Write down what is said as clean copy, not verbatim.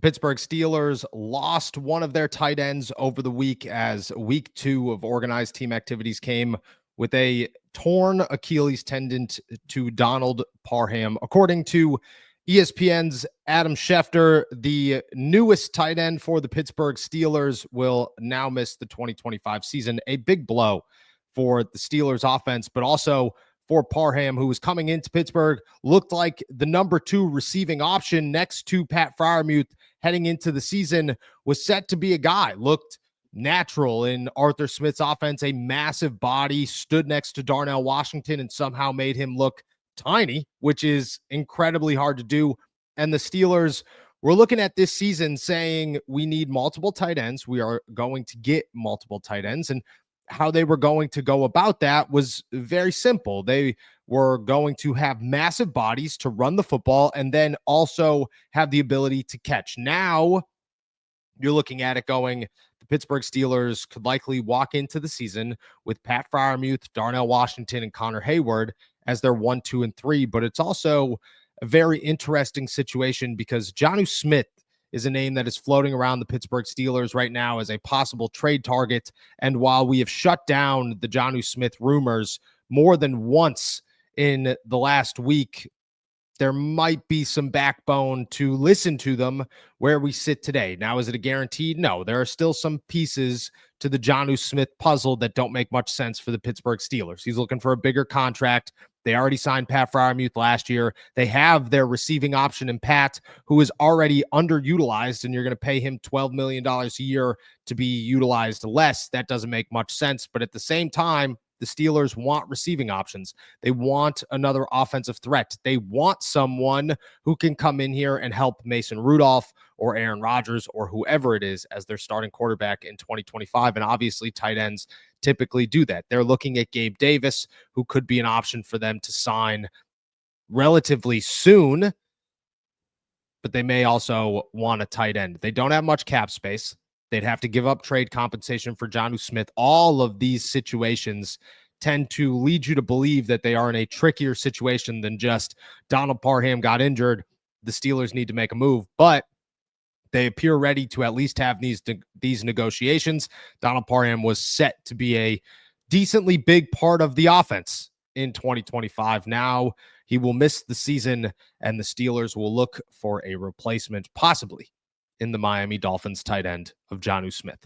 Pittsburgh Steelers lost one of their tight ends over the week as week 2 of organized team activities came with a torn Achilles tendon to Donald Parham. According to ESPN's Adam Schefter, the newest tight end for the Pittsburgh Steelers will now miss the 2025 season. A big blow for the Steelers offense, but also for Parham, who was coming into Pittsburgh, looked like the number 2 receiving option next to Pat Freiermuth heading into the season, was set to be a guy, looked natural in Arthur Smith's offense, a massive body, stood next to Darnell Washington and somehow made him look tiny, which is incredibly hard to do. And the Steelers were looking at this season saying, we need multiple tight ends. We are going to get multiple tight ends. And how they were going to go about that was very simple. They were going to have massive bodies to run the football and then also have the ability to catch. Now you're looking at it going, the Pittsburgh Steelers could likely walk into the season with Pat Freiermuth, Darnell Washington, and Connor Hayward as their 1, 2, and 3. But it's also a very interesting situation because Jonnu Smith is a name that is floating around the Pittsburgh Steelers right now as a possible trade target. And while we have shut down the Jonnu Smith rumors more than once in the last week, there might be some backbone to listen to them where we sit today. Now, is it a guaranteed? No, there are still some pieces to the Jonnu Smith puzzle that don't make much sense for the Pittsburgh Steelers. He's looking for a bigger contract. They already signed Pat Freiermuth last year. They have their receiving option in Pat, who is already underutilized, and you're going to pay him $12 million a year to be utilized less. That doesn't make much sense. But at the same time, the Steelers want receiving options. They want another offensive threat. They want someone who can come in here and help Mason Rudolph or Aaron Rodgers or whoever it is as their starting quarterback in 2025. And obviously, tight ends typically do that. They're looking at Gabe Davis, who could be an option for them to sign relatively soon, but they may also want a tight end. They don't have much cap space. They'd have to give up trade compensation for Jonnu Smith. All of these situations tend to lead you to believe that they are in a trickier situation than just Donald Parham got injured. The Steelers need to make a move, but they appear ready to at least have these negotiations. Donald Parham was set to be a decently big part of the offense in 2025. Now he will miss the season, and the Steelers will look for a replacement, possibly in the Miami Dolphins tight end of Jonnu Smith.